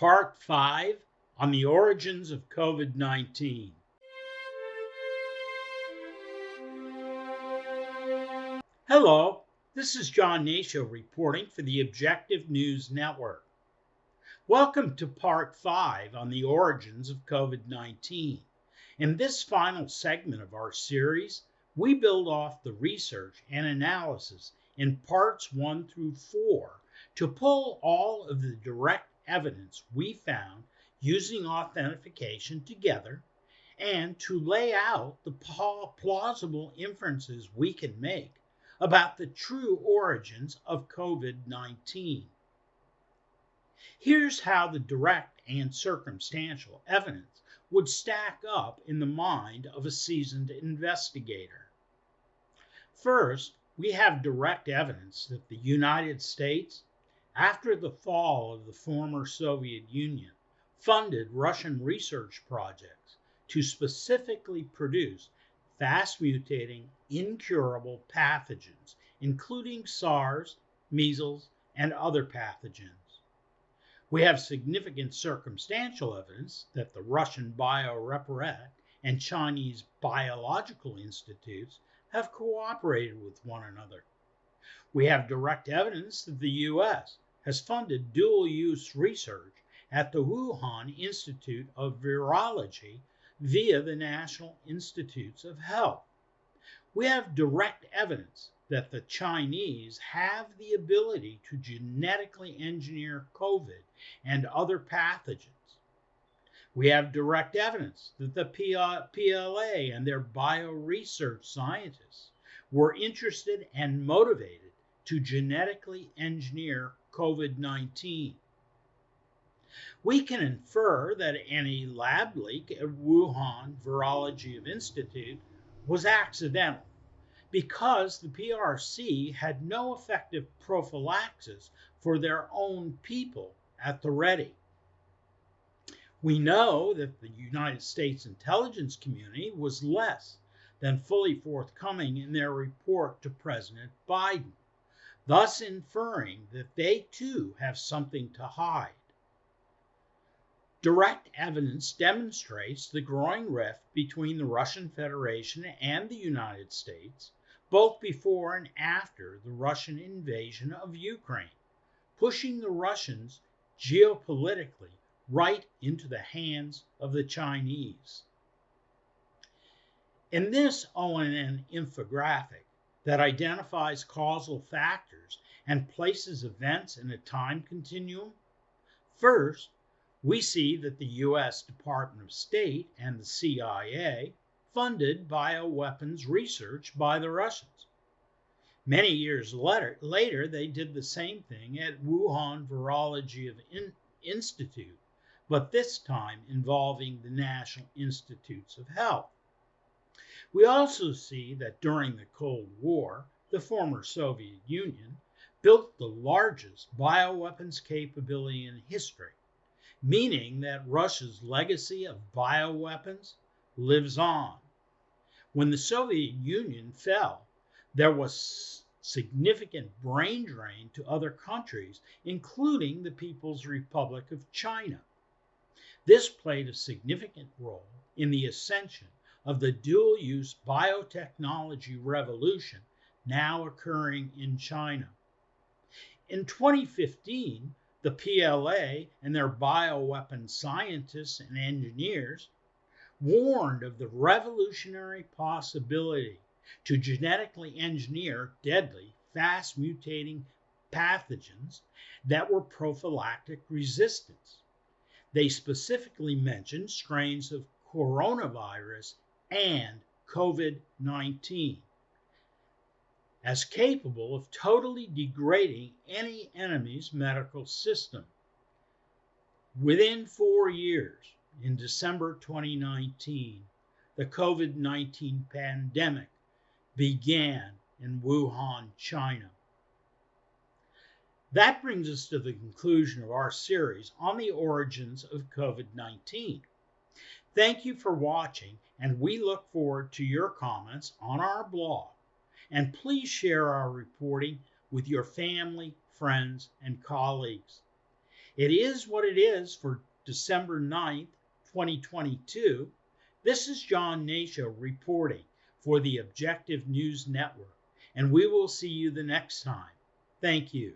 Part 5 on the origins of COVID-19. Hello, this is Hnatio reporting for the Objective News Network. Welcome to Part 5 on the origins of COVID-19. In this final segment of our series, we build off the research and analysis in Parts 1 through 4 to pull all of the direct evidence we found using authentication together and to lay out the plausible inferences we can make about the true origins of COVID-19. Here's how the direct and circumstantial evidence would stack up in the mind of a seasoned investigator. First, we have direct evidence that the United States, after the fall of the former Soviet Union, funded Russian research projects to specifically produce fast-mutating, incurable pathogens, including SARS, measles, and other pathogens. We have significant circumstantial evidence that the Russian Bioreparat and Chinese biological institutes have cooperated with one another. We have direct evidence that the U.S. has funded dual-use research at the Wuhan Institute of Virology via the National Institutes of Health. We have direct evidence that the Chinese have the ability to genetically engineer COVID and other pathogens. We have direct evidence that the PLA and their bioresearch scientists were interested and motivated to genetically engineer COVID-19. We can infer that any lab leak at Wuhan Virology Institute was accidental because the PRC had no effective prophylaxis for their own people at the ready. We know that the United States intelligence community was less than fully forthcoming in their report to President Biden, thus inferring that they too have something to hide. Direct evidence demonstrates the growing rift between the Russian Federation and the United States, both before and after the Russian invasion of Ukraine, pushing the Russians geopolitically right into the hands of the Chinese. In this ONN infographic that identifies causal factors and places events in a time continuum, first, we see that the U.S. Department of State and the CIA funded bioweapons research by the Russians. Many years later, they did the same thing at Wuhan Virology Institute, but this time involving the National Institutes of Health. We also see that during the Cold War, the former Soviet Union built the largest bioweapons capability in history, meaning that Russia's legacy of bioweapons lives on. When the Soviet Union fell, there was significant brain drain to other countries, including the People's Republic of China. This played a significant role in the ascension of the dual-use biotechnology revolution now occurring in China. In 2015, the PLA and their bioweapon scientists and engineers warned of the revolutionary possibility to genetically engineer deadly, fast-mutating pathogens that were prophylactic resistance. They specifically mentioned strains of coronavirus and COVID-19 as capable of totally degrading any enemy's medical system. Within 4 years, in December 2019, the COVID-19 pandemic began in Wuhan, China. That brings us to the conclusion of our series on the origins of COVID-19. Thank you for watching, and we look forward to your comments on our blog. And please share our reporting with your family, friends, and colleagues. It is what it is for December 9th, 2022. This is John Hnatio reporting for the Objective News Network, and we will see you the next time. Thank you.